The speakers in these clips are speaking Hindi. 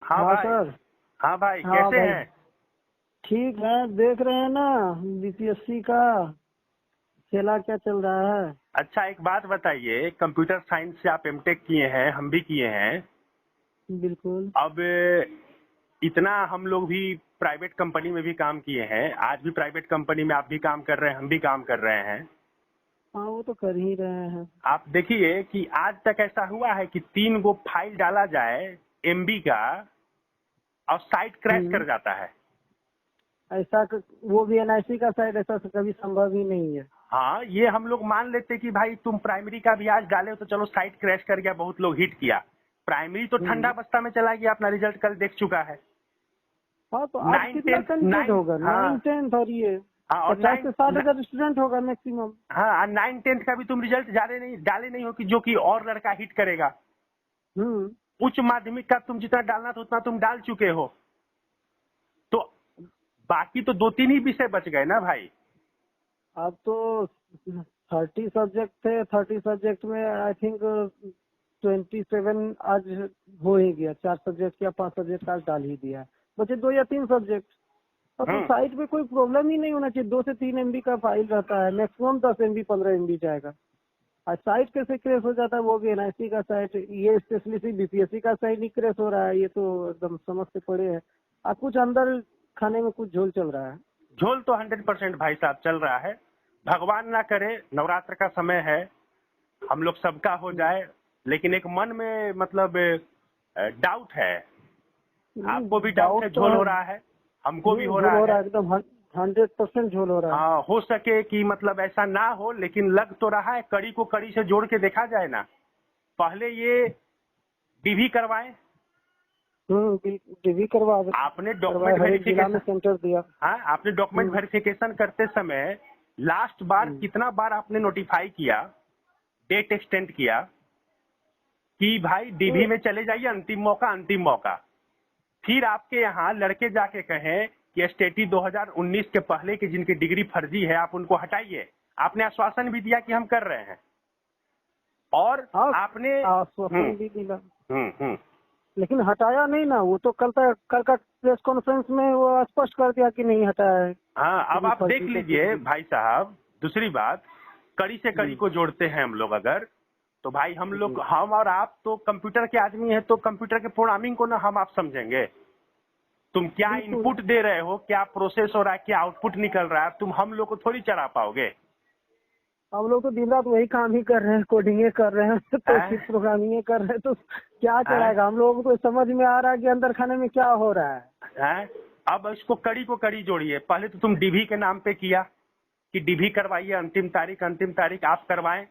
हाँ हाँ भाई। सर। हाँ भाई, हाँ कैसे भाई, हैं? ठीक है। देख रहे हैं ना बीपीएससी का खेला क्या चल रहा है। अच्छा, एक बात बताइए, कंप्यूटर साइंस से आप एमटेक किए हैं, हम भी किए हैं। बिल्कुल। अब इतना हम लोग भी प्राइवेट कंपनी में भी काम किए हैं, आज भी प्राइवेट कंपनी में आप भी काम कर रहे हैं, हम भी काम कर रहे हैं। हाँ, वो तो कर ही रहे हैं। आप देखिए कि आज तक ऐसा हुआ है कि 3 गो फाइल डाला जाए एमबी का और साइट क्रैश कर जाता है। वो भी एनआईसी का शायद ऐसा तो कभी संभव ही नहीं है। हाँ, ये हम लोग मान लेते कि भाई तुम प्राइमरी का भी आज डाले हो तो चलो साइट क्रैश कर गया, बहुत लोग हिट किया। प्राइमरी तो ठंडा हम्म। बस्ता में चला गया, अपना रिजल्ट कल देख चुका है। हाँ, तो आज नाइन कितना टेंथ कैंडिडेट नाइन होगा? हाँ 9th 10th और ये हाँ, और 50 से 60 हजार स्टूडेंट होगा मैक्सिमम। हाँ 9th 10th का भी तुम रिजल्ट डाले नहीं हो कि जो कि और लड़का हिट करेगा। हम्म। उच्च माध्यमिक का तुम जितना डालना था उतना तुम डाल चुके हो, तो बाकी तो 2-3 ही विषय बच गए ना भाई। अब तो 30 सब्जेक्ट थे, 30 सब्जेक्ट में आई थिंक 27 आज हो ही गया। 4 सब्जेक्ट या 5 सब्जेक्ट आज डाल ही दिया है। बचे 2 या 3 सब्जेक्ट। और तो हम्म साइट पे कोई प्रॉब्लम ही नहीं होना चाहिए। 2 से 3 एमबी का फाइल रहता है, मैक्सिमम 10 एमबी 15 एमबी जाएगा। आज साइट कैसे क्रेश हो जाता है, वो भी एनआईसी का साइट। ये स्पेशली बीपीएससी का साइट ही क्रेश हो रहा है, ये तो एकदम समझ से पड़े है। कुछ अंदर खाने में कुछ झोल चल रहा है। झोल तो 100% भाई साहब चल रहा है। भगवान ना करे, नवरात्र का समय है, हम लोग सबका हो जाए। लेकिन एक मन में मतलब डाउट है। आपको भी डाउट डाउट है, तो झोल है। हो रहा है, हमको भी हो झोल रहा हो रहा है। है, एकदम 100% झोल हो रहा है। हाँ, हो सके कि मतलब ऐसा ना हो, लेकिन लग तो रहा है। कड़ी को कड़ी से जोड़ के देखा जाए ना, पहले ये डीवी करवाएं। टीवी आपने करवाए, डॉक्यूमेंट हर एक जिला में वेरिफिकेशन, सेंटर दिया। हाँ आपने डॉक्यूमेंट हम्म, वेरिफिकेशन करते समय लास्ट बार हम्म, कितना बार आपने नोटिफाई किया, डेट एक्सटेंड किया कि भाई डीवी तो में चले जाइए, अंतिम मौका अंतिम मौका। फिर आपके यहाँ लड़के जाके कहें कि स्टेटी 2019 के पहले की जिनकी डिग्री फर्जी है आप उनको हटाइए। आपने आश्वासन भी दिया कि हम कर रहे हैं, और हाँ, आपने आश्वासन भी दिला, हम्म। लेकिन हटाया नहीं ना। वो तो कल का प्रेस कॉन्फ्रेंस में वो स्पष्ट कर दिया कि नहीं हटाया है। हाँ, अब किसी आप देख फर्जी का कुछ लीजिए भी। भाई साहब, दूसरी बात, कड़ी से कड़ी हम्म, को जोड़ते हैं हम लोग अगर, तो भाई हम लोग, जी। हम और आप तो कंप्यूटर के आदमी हैं, तो कंप्यूटर के प्रोग्रामिंग को ना हम आप समझेंगे। तुम क्या बिल्कुल। इनपुट दे रहे हो, क्या प्रोसेस हो रहा है, क्या आउटपुट निकल रहा है, तुम हम लोग को थोड़ी चला पाओगे। हम लोग तो दिन रात वही काम ही कर रहे हैं, कोडिंगे कर रहे हैं तो हैं? फिर प्रोग्रामिंग कर रहे हैं, तो क्या हैं? चलाएगा? हम लोगों को तो समझ में आ रहा है कि अंदर खाने में क्या हो रहा है। हैं? अब इसको कड़ी को कड़ी जोड़िए। पहले तो तुम डीवी के नाम पे किया कि डीवी करवाइए, अंतिम तारीख आप करवाएं।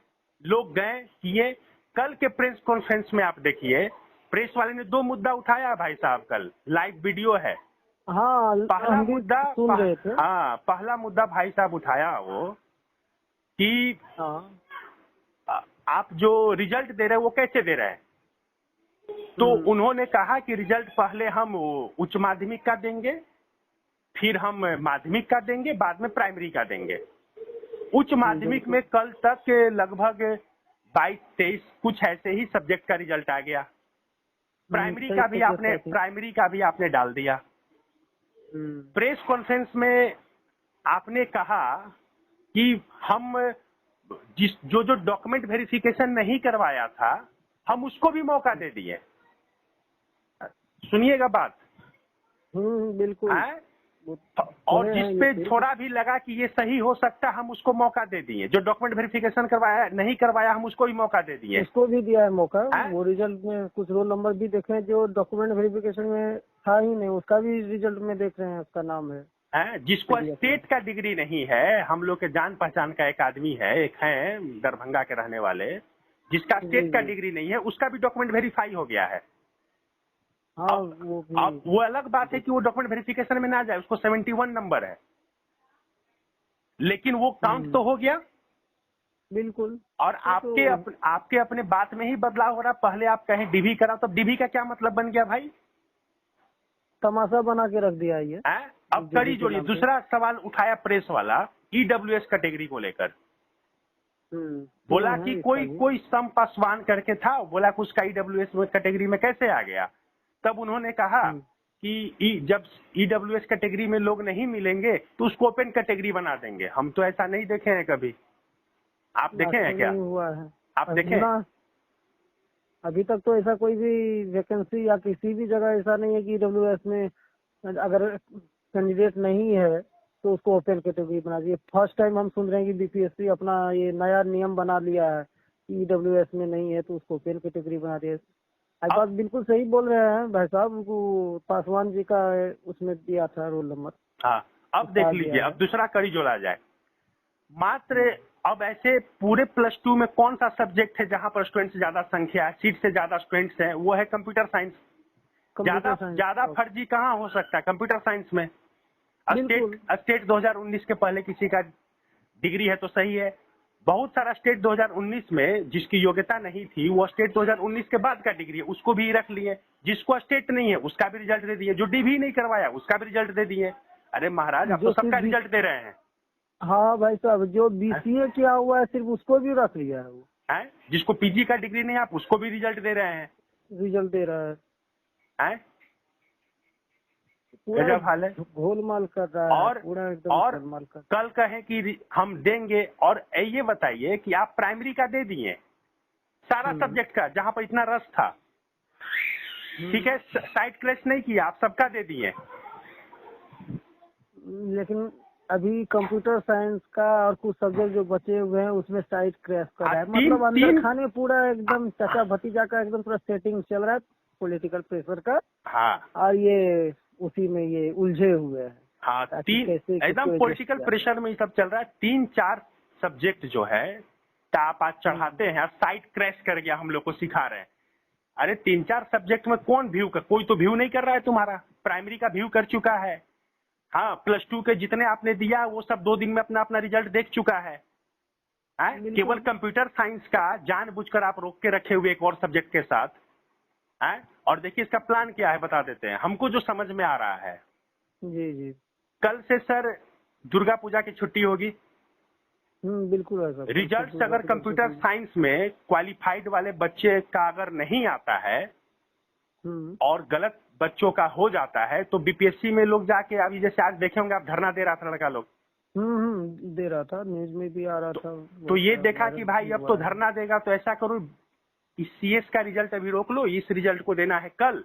लोग गए किए। कल के प्रेस कॉन्फ्रेंस में आप देखिए, प्रेस वाले ने 2 मुद्दा उठाया भाई साहब, कल लाइव वीडियो है। हाँ, पहला हम भी मुद्दा सुन रहे थे। हाँ, पहला मुद्दा भाई साहब उठाया वो कि हाँ। आप जो रिजल्ट दे रहे हैं वो कैसे दे रहे हैं। तो हम्म, उन्होंने कहा कि रिजल्ट पहले हम उच्च माध्यमिक का देंगे, फिर हम माध्यमिक का देंगे, बाद में प्राइमरी का देंगे। उच्च माध्यमिक बिल्कुल। में कल तक लगभग 22-23 कुछ ऐसे ही सब्जेक्ट का रिजल्ट आ गया। सही सब्जेक्ट आई थिंक। प्राइमरी का भी आपने डाल दिया। हम्म, प्रेस कॉन्फ्रेंस में आपने कहा कि हम जो डॉक्यूमेंट वेरिफिकेशन नहीं करवाया था, हम उसको भी मौका दे दिए। सुनिएगा बात बिल्कुल। है। वो और सुने जिस हैं ये पे चीज। थोड़ा भी लगा कि ये सही हो सकता, हम उसको मौका दे दिए। जो डॉक्यूमेंट वेरिफिकेशन करवाया नहीं करवाया, हम उसको भी मौका दे दिए। उसको भी दिया है मौका। है? वो रिजल्ट में कुछ रोल नंबर भी देखे जो डॉक्यूमेंट वेरिफिकेशन में था ही नहीं, उसका भी रिजल्ट में देख रहे हैं, उसका नाम है है? जिसको पीडीएफ में। स्टेट का डिग्री नहीं है, हम लोग के जान पहचान का एक आदमी है, एक है दरभंगा के रहने वाले, जिसका जी स्टेट का जी। डिग्री नहीं है, उसका भी डॉक्यूमेंट वेरीफाई हो गया है। हाँ, अब वो भी। अब वो अलग बात है कि वो डॉक्यूमेंट वेरिफिकेशन में ना जाए, उसको 71 नंबर है, लेकिन वो काउंट हम्म, तो हो गया। बिल्कुल। और वो तो आपके अपने बात में ही बदलाव हो रहा। पहले आप कहें डीवी करा, तो डीवी का क्या मतलब बन गया भाई? तमाशा बना के रख दिया ये है? अब डीबी कड़ी के जोड़िए। नाम पे। दूसरा सवाल उठाया प्रेस वाला, ईडब्ल्यूएस कैटेगरी को लेकर। सुना बोला है कि इसका कोई भी। कोई सम पासवान करके था, बोला कि उसका ईडब्ल्यूएस कैटेगरी में कैसे आ गया। तब उन्होंने कहा कि जब EWS कैटेगरी में लोग नहीं मिलेंगे तो उसको ओपन कैटेगरी बना देंगे। हम तो ऐसा नहीं देखे हैं कभी, आप देखे हैं क्या? नहीं हुआ है। आप देखे हैं? अभी तक तो ऐसा कोई भी वैकेंसी या किसी भी जगह ऐसा नहीं है कि EWS में अगर कैंडिडेट नहीं है तो उसको ओपन कैटेगरी बना दिए। फर्स्ट टाइम हम सुन रहे हैं कि BPSC अपना ये नया नियम बना लिया है कि EWS में नहीं है तो उसको ओपन कैटेगरी बना दिया। आज बात बिल्कुल सही बोल रहे हैं भाई साहब, उनको पासवान जी का उसमें दिया था रोल नंबर। हाँ, अब देख लीजिए, अब दूसरा कड़ी जोड़ा जाए। मात्र अब ऐसे पूरे +2 में कौन सा सब्जेक्ट है जहां पर स्टूडेंट से ज्यादा संख्या है, सीट से ज्यादा स्टूडेंट्स हैं, वो है कंप्यूटर साइंस। ज्यादा फर्जी कहाँ हो सकता है कंप्यूटर साइंस में? स्टेट 2019 के पहले किसी का डिग्री है तो सही है। बहुत सारा स्टेट 2019 में जिसकी योग्यता नहीं थी वो स्टेट 2019 के बाद का डिग्री है, उसको भी रख लिए। जिसको स्टेट नहीं है उसका भी रिजल्ट दे दिए, जो DV नहीं करवाया उसका भी रिजल्ट दे दिए। अरे महाराज, आप तो सबका रिजल्ट दे रहे हैं। हाँ भाई साहब, जो BCA किया हुआ है सिर्फ उसको भी रख लिया है वो है। जिसको PG का डिग्री नहीं, आप उसको भी रिजल्ट दे रहे हैं। रिजल्ट दे रहा है। गजब हाल है, गोलमाल कर रहा है पूरा एकदम। और कल कहें कि हम देंगे, और ये बताइए कि आप प्राइमरी का दे दिए सारा सब्जेक्ट का जहां पर इतना रस था, ठीक है, साइट क्रैश नहीं किया, आप सबका दे दिए। लेकिन अभी कंप्यूटर साइंस का और कुछ सब्जेक्ट जो बचे हुए हैं उसमें साइट क्रैश कर रहा है। मतलब अंदर खाने पूरा एकदम चाचा भतीजा का एकदम पूरा सेटिंग चल रहा है पॉलिटिकल प्रेशर का। हाँ, और ये उसी में ये उलझे हुए हैं। हाँ, एकदम पॉलिटिकल प्रेशर में ये सब चल रहा है। 3-4 सब्जेक्ट जो है आप आज चढ़ाते हैं, साइट क्रैश कर गया, हम लोग को सिखा रहे हैं। अरे 3-4 सब्जेक्ट में कौन व्यू कर, कोई तो व्यू नहीं कर रहा है तुम्हारा। प्राइमरी का व्यू कर चुका है, हाँ, +2 के जितने आपने दिया वो सब 2 दिन में अपना अपना रिजल्ट देख चुका है। केवल कंप्यूटर साइंस का जानबूझकर आप रोक के रखे हुए एक और सब्जेक्ट के साथ है। और देखिए इसका प्लान क्या है, बता देते हैं हमको जो समझ में आ रहा है। जी। कल से सर दुर्गा पूजा की छुट्टी होगी। बिल्कुल है सर। रिजल्ट अगर कंप्यूटर साइंस में क्वालिफाइड वाले बच्चे का अगर नहीं आता है और गलत बच्चों का हो जाता है तो BPSC में लोग जाके, अभी जैसे आज देखे होंगे आप, धरना दे रहा था लड़का लोग। दे रहा था, न्यूज में भी आ रहा था। तो ये देखा कि भाई अब तो धरना देगा, तो ऐसा करो इस CS का रिजल्ट अभी रोक लो, इस रिजल्ट को देना है कल,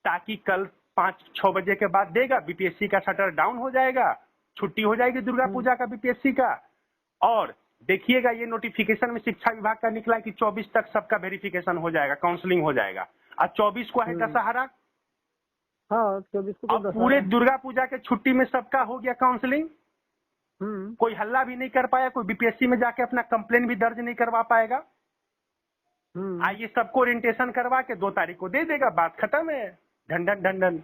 ताकि कल 5-6 बजे के बाद देगा, BPSC का शटर डाउन हो जाएगा, छुट्टी हो जाएगी दुर्गा पूजा का BPSC का। और देखिएगा ये नोटिफिकेशन में शिक्षा विभाग का निकला कि 24 तक सबका वेरिफिकेशन हो जाएगा, काउंसलिंग हो जाएगा। और 24 को है दशहरा। हाँ, 24 को अब पूरे दुर्गा पूजा के छुट्टी में सबका हो गया काउंसलिंग। कोई हल्ला भी नहीं कर पाया, कोई BPSC में जाके अपना कंप्लेन भी दर्ज नहीं करवा पाएगा। आइए सबको ओरिएंटेशन करवा के 2 तारीख को दे देगा, बात खत्म है, ढंढन।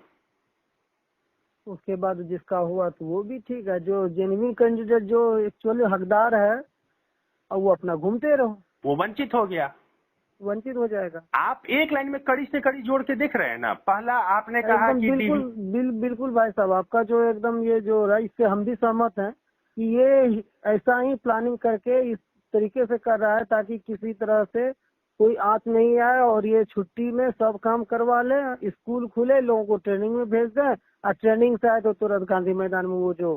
उसके बाद जिसका हुआ तो वो भी ठीक है। जो जेन्युइन कैंडिडेट जो एक्चुअली हकदार है और वो अपना घूमते रहो, वो वंचित हो गया, वंचित हो जाएगा। आप एक लाइन में कड़ी से कड़ी जोड़ के देख रहे हैं ना। पहला आपने कहा कि बिल्कुल भाई साहब, आपका जो एकदम ये जो रहा, इससे हम भी सहमत हैं कि ये ऐसा ही प्लानिंग करके इस तरीके से कर रहा है ताकि किसी तरह से कोई आंच नहीं आए और ये छुट्टी में सब काम करवा ले, स्कूल खुले, लोगों को ट्रेनिंग में भेज दें, और ट्रेनिंग से आए तो तुरंत गांधी मैदान में वो जो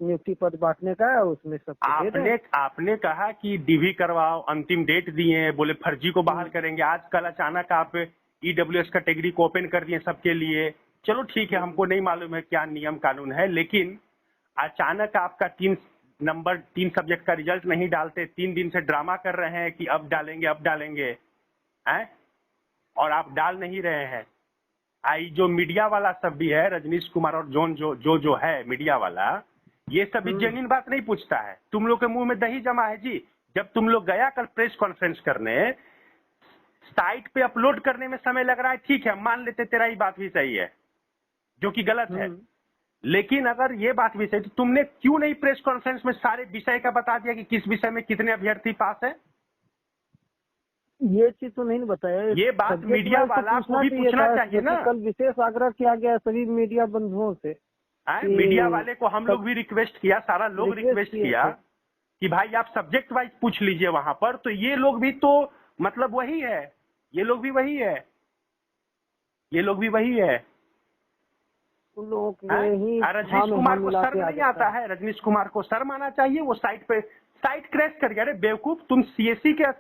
नियुक्ति पद बांटने का है उसमें सब आपने कहा कि DV करवाओ, अंतिम डेट दिए, बोले फर्जी को बहाल करेंगे। आजकल अचानक आप EWS कैटेगरी को ओपन कर दिए सबके लिए। चलो ठीक है, हमको नहीं मालूम है क्या नियम कानून है, लेकिन अचानक आपका 3 सब्जेक्ट का रिजल्ट नहीं डालते, 3 दिन से ड्रामा कर रहे हैं कि अब डालेंगे हैं, और आप डाल नहीं रहे हैं। आई जो मीडिया वाला सब भी है, रजनीश कुमार और जोन जो है मीडिया वाला, ये सभी जेन्युइन बात नहीं पूछता है। तुम लोग के मुंह में दही जमा है जी। जब तुम लोग गया कल प्रेस कॉन्फ्रेंस करने, साइट पे अपलोड करने में समय लग रहा है, ठीक है, मान लेते तेरा ही बात भी सही है, जो कि गलत है। लेकिन अगर ये बात भी सही तो तुमने क्यों नहीं प्रेस कॉन्फ्रेंस में सारे विषय का बता दिया कि किस विषय में कितने अभ्यर्थी पास है? ये चीज तो नहीं बताया। ये बात मीडिया वाला को भी पूछना चाहिए ना। कल विशेष आग्रह किया गया सभी मीडिया बंधुओं से। मीडिया वाले को हम लोग भी रिक्वेस्ट किया, सारा लोग रिक्वेस्ट किया कि भाई आप सब्जेक्ट वाइज पूछ लीजिए वहां पर। तो ये लोग भी तो मतलब वही है, ये लोग भी वही है। ये लोग भी वही है। उन लोगों के हैं? ही रजनीश कुमार को शर्म नहीं आता है? रजनीश कुमार को शर्म आना चाहिए। वो साइट क्रैश कर गया। अरे बेवकूफ, तुम सीएससी के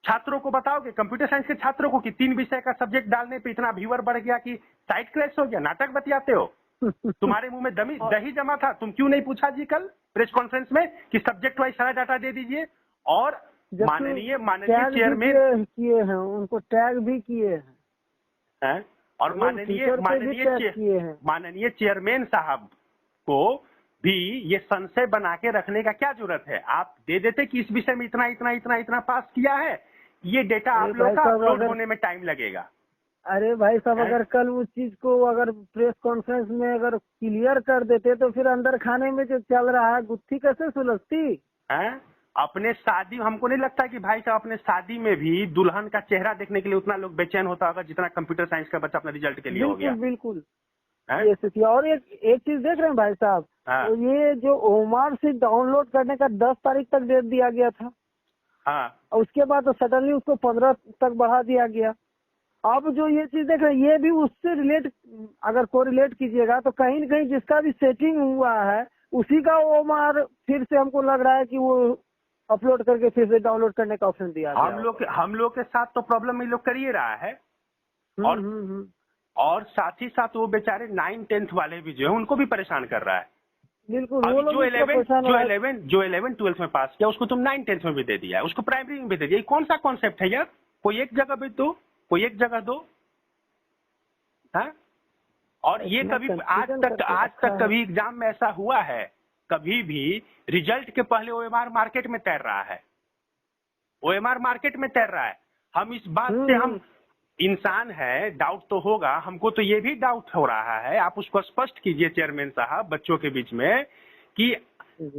छात्रों को बताओगे, कंप्यूटर साइंस के छात्रों को, कि 3 विषय का सब्जेक्ट डालने पे इतना व्यूअर बढ़ गया कि साइट क्रैश हो गया? नाटक बतियाते हो। तुम्हारे मुंह में दही जमा था, तुम क्यों नहीं पूछा जी कल प्रेस कॉन्फ्रेंस में कि सब्जेक्ट वाइज सारा डाटा दे दीजिए? और माननीय चेयरमैन किए हैं, उनको टैग भी किए हैं, और माननीय चेयरमैन साहब को भी ये संशय बना के रखने का क्या जरूरत है? आप दे देते कि इस विषय में इतना इतना इतना इतना पास किया है, ये डेटा आप लोग का अपलोड होने में टाइम लगेगा। अरे भाई साहब, अगर कल उस चीज को अगर प्रेस कॉन्फ्रेंस में अगर क्लियर कर देते तो फिर अंदर खाने में जो चल रहा है गुत्थी कैसे सुलझती है? अपने शादी, हमको नहीं लगता कि भाई साहब अपने शादी में भी दुल्हन का चेहरा देखने के लिए उतना लोग बेचैन होता होगा जितना कंप्यूटर साइंस का बच्चा अपने रिजल्ट के लिए हो गया। बिल्कुल ये स्थिति। और एक चीज देख रहे हैं भाई साहब, तो ये जो ओमार से डाउनलोड करने का 10 तारीख तक डेट दिया गया था। और उसके बाद तो सडनली उसको 15 तक बढ़ा दिया गया। अब जो ये चीज देख रहे हैं, ये भी उससे रिलेट, अगर कोरिलेट कीजिएगा तो कहीं न कहीं जिसका भी सेटिंग हुआ है उसी का ओमार फिर से हमको लग रहा है कि वो अपलोड करके फिर से डाउनलोड करने का ऑप्शन दिया गया। हम लोग के साथ तो प्रॉब्लम ये लोग कर ही रहा है। और साथ ही साथ वो बेचारे 9-10th वाले भी जो है उनको भी परेशान कर रहा है। बिल्कुल। जो 11 12th में पास किया उसको तुम 9-10th में भी दे दिया है, उसको प्राइमरी में भी दे दिया। ये कौन सा कॉन्सेप्ट है यार? कोई एक जगह भी दो, कोई एक जगह दो। हाँ? और ये कभी आज तक कभी एग्जाम में ऐसा हुआ है? कभी भी रिजल्ट के पहले ओएमआर मार्केट में तैर रहा है, ओएमआर मार्केट में तैर रहा है। हम इस बात से, हम इंसान है, डाउट तो होगा। हमको तो ये भी डाउट हो रहा है, आप उसको स्पष्ट कीजिए चेयरमैन साहब बच्चों के बीच में, कि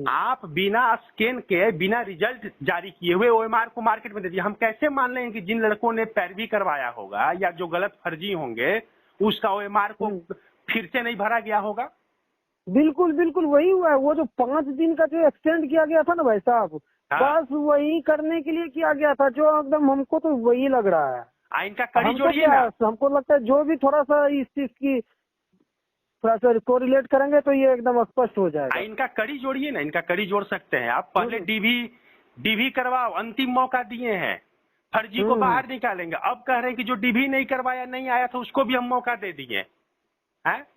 आप बिना स्कैन के, बिना रिजल्ट जारी किए हुए ओएमआर को मार्केट में दे दिए। हम कैसे मान लें कि जिन लड़कों ने पैरवी करवाया होगा या जो गलत फर्जी होंगे उसका ओएमआर को फिर से नहीं भरा गया होगा? बिल्कुल वही हुआ है। वो जो 5 दिन का जो एक्सटेंड किया गया था ना भाई साहब, बस वही करने के लिए किया गया था, जो एकदम हमको तो वही लग रहा है। इनका कड़ी जोड़िए ना। हमको लगता है जो भी थोड़ा सा इस चीज की थोड़ा सा कोरिलेट करेंगे तो ये एकदम स्पष्ट हो जाएगा। इनका कड़ी जोड़िए ना, इनका कड़ी जोड़ सकते हैं आप। पहले डीवी करवाओ, अंतिम मौका दिए हैं, फर्जी को बाहर निकालेंगे। अब कह रहे हैं कि जो डीवी नहीं करवाया, नहीं आया था, उसको भी हम मौका दे दिए हैं।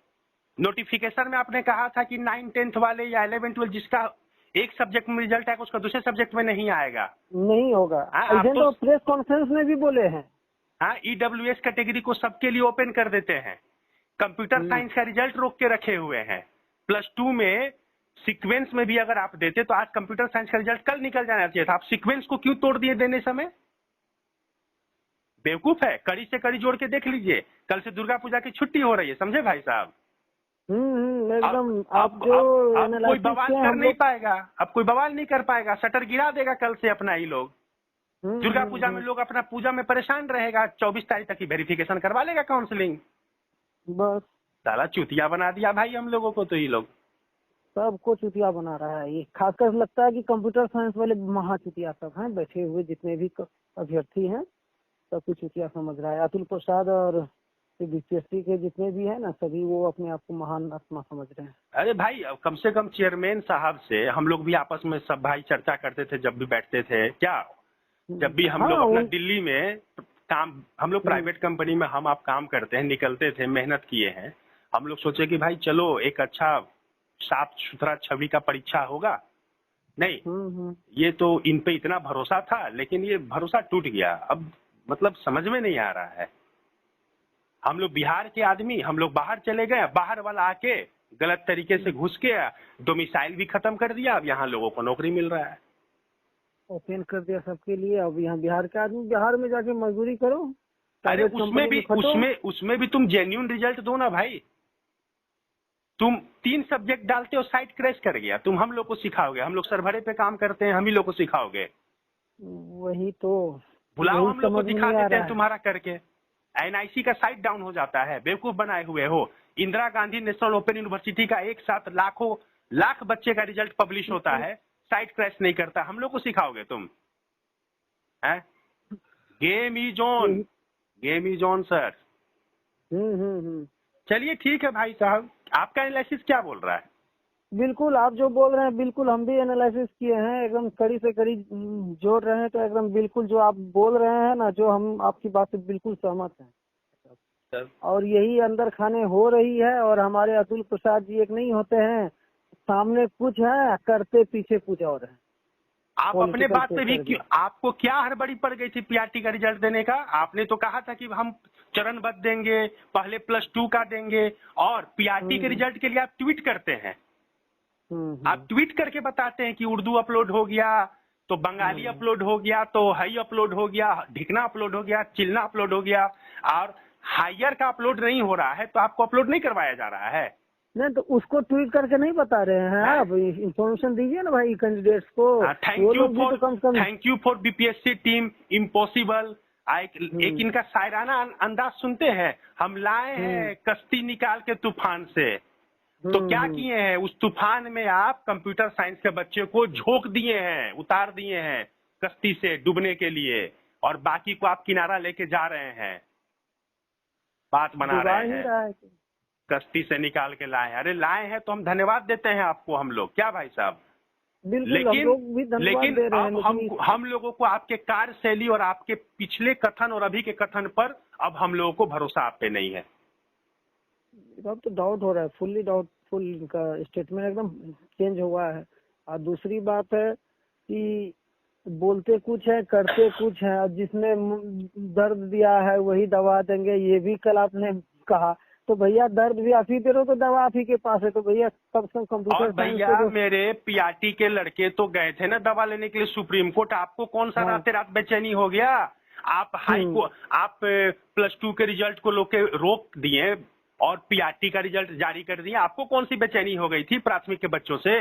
नोटिफिकेशन में आपने कहा था कि 9-10th वाले या 11-12 जिसका एक सब्जेक्ट में रिजल्ट आएगा उसका दूसरे सब्जेक्ट में नहीं आएगा, नहीं होगा। तो प्रेस कॉन्फ्रेंस में भी बोले हैं। ईडब्ल्यूएस कैटेगरी को सबके लिए ओपन कर देते हैं। कंप्यूटर साइंस का रिजल्ट रोक के रखे हुए हैं। +2 में सीक्वेंस में भी अगर आप देते तो आज कंप्यूटर साइंस का रिजल्ट कल निकल जाना चाहिए था। आप सीक्वेंस को क्यों तोड़ दिए देने समय? बेवकूफ है। कड़ी से कड़ी जोड़ के देख लीजिए। कल से दुर्गा पूजा की छुट्टी हो रही है, समझे भाई साहब? एकदम। अब कोई बवाल कर नहीं पाएगा, अब कोई बवाल नहीं कर पाएगा। शटर गिरा देगा कल से अपना ही लोग। दुर्गा पूजा में लोग अपना पूजा में परेशान रहेगा। 24 तारीख तक की वेरिफिकेशन करवा लेगा, काउंसलिंग। बस साला चुतिया बना दिया भाई हम लोगों को। तो ये लोग सबको चुतिया बना रहा है। ये खासकर लगता है कि कंप्यूटर साइंस वाले महा चुतिया सब हैं, बैठे हुए जितने भी अभ्यर्थी हैं सब कुछ चुतिया समझ रहा है। अतुल प्रसाद और बीपीएससी के जितने भी हैं ना, सभी वो अपने आप को महान आत्मा समझ रहे हैं। अरे भाई, कम से कम चेयरमैन साहब से हम लोग भी आपस में सब भाई चर्चा करते थे जब भी बैठते थे। क्या जब भी हम लोग अपना दिल्ली में काम, हम लोग प्राइवेट कंपनी में हम आप काम करते हैं, निकलते थे, मेहनत किए हैं। हम लोग सोचे कि भाई चलो एक अच्छा साफ सुथरा छवि का परीक्षा होगा। नहीं, ये तो इन पे इतना भरोसा था, लेकिन ये भरोसा टूट गया। अब मतलब समझ में नहीं आ रहा है। हम लोग बिहार के आदमी, हम लोग बाहर चले गए, बाहर वाला आके गलत तरीके से घुस के डोमिसाइल भी खत्म कर दिया। अब यहाँ लोगों को नौकरी मिल रहा है, ओपन कर दिया सबके लिए। अब यहाँ बिहार के आदमी बिहार में जाके मजदूरी करो। अरे उसमें भी तुम जेन्युइन रिजल्ट दो ना भाई। तुम 3 सब्जेक्ट डालते हो, साइट क्रैश कर गया, तुम हम लोग को सिखाओगे? हम लोग सरभरे पे काम करते हैं, हम ही लोग को सिखाओगे? वही तो बुलाओ, हम लोग को दिखा देते हैं तुम्हारा करके। एनआईसी का साइट डाउन हो जाता है, बेवकूफ बनाए हुए हो। Indira Gandhi national open university का एक साथ लाख बच्चे का रिजल्ट पब्लिश होता है, साइट क्रैश नहीं करता। हम लोग को सिखाओगे तुम? Game is on sir. चलिए ठीक है भाई साहब, आपका एनालिसिस क्या बोल रहा है? बिल्कुल आप जो बोल रहे हैं बिल्कुल हम भी एनालिसिस किए हैं, एकदम कड़ी से कड़ी जोड़ रहे हैं, तो एकदम बिल्कुल जो आप बोल रहे हैं ना, जो हम आपकी बात से बिल्कुल सहमत हैं। और यही अंदर खाने हो रही है। और हमारे अतुल प्रसाद जी एक नहीं होते हैं, सामने कुछ है करते पीछे कुछ और है। आप अपने बात पे भी क्यों, आपको क्या हड़बड़ी पड़ गई थी पीआरटी का रिजल्ट देने का? आपने तो कहा था कि हम चरणबद्ध देंगे, पहले +2 का देंगे, और पीआरटी के रिजल्ट के लिए आप ट्वीट करते हैं। आप ट्वीट करके बताते हैं कि उर्दू अपलोड हो गया, तो बंगाली अपलोड हो गया, तो हई अपलोड हो गया, ढिकना अपलोड हो गया, चिलना अपलोड हो गया, और हायर का अपलोड नहीं हो रहा है, तो आपको अपलोड नहीं करवाया जा रहा है। नहीं तो उसको ट्वीट करके नहीं बता रहे हैं आप, इंफॉर्मेशन दीजिए ना भाई कैंडिडेट्स को। Thank you for BPSC team impossible. एक इनका शायराना अंदाज सुनते हैं, हम लाए हैं कश्ती निकाल के तूफान से। तो क्या किए हैं, उस तूफान में आप कंप्यूटर साइंस के बच्चे को झोंक दिए हैं, उतार दिए हैं कश्ती से डूबने के लिए, और बाकी को आप किनारा लेके जा रहे हैं, बात बना रहे हैं, कश्ती से निकाल के लाए हैं। अरे लाए हैं तो हम धन्यवाद देते हैं आपको, हम लोग, क्या भाई साहब? लेकिन अब हम लोगों को आपके कार्यशैली और आपके पिछले कथन और अभी के कथन पर अब हम लोगों को भरोसा आप पे नहीं है। अब तो डाउट हो रहा है, फुल्ली डाउटफुल का स्टेटमेंट एकदम चेंज हुआ है। और दूसरी बात है कि बोलते कुछ है करते कुछ है, और जिसने दर्द दिया है वही दवा देंगे, ये भी कल आपने कहा। तो भैया दर्द भी आप ही दे रहे हो, तो दवा आप ही के पास है, तो भैया कम से कम कंप्यूटर भैया मेरे पीआरटी के लड़के तो गए थे ना दवा लेने के लिए सुप्रीम कोर्ट, आपको कौन सा रात रात बेचैनी हो गया? आप आप +2 के रिजल्ट को रोक दिए और पीआरटी का रिजल्ट जारी कर दिए, आपको कौन सी बेचैनी हो गई थी प्राथमिक के बच्चों से?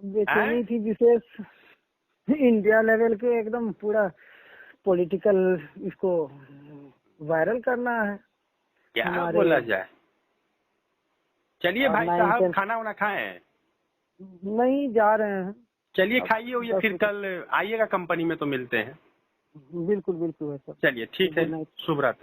बेचैनी थी विशेष इंडिया लेवल के, एकदम पूरा पॉलिटिकल इसको वायरल करना है, क्या बोला जाए। चलिए भाई साहब, खाना वाना खाएं? नहीं, जा रहे हैं। चलिए खाइए, ये फिर कल आइएगा कंपनी में तो मिलते हैं। बिल्कुल बिल्कुल। चलिए ठीक है, शुभ रात्रि।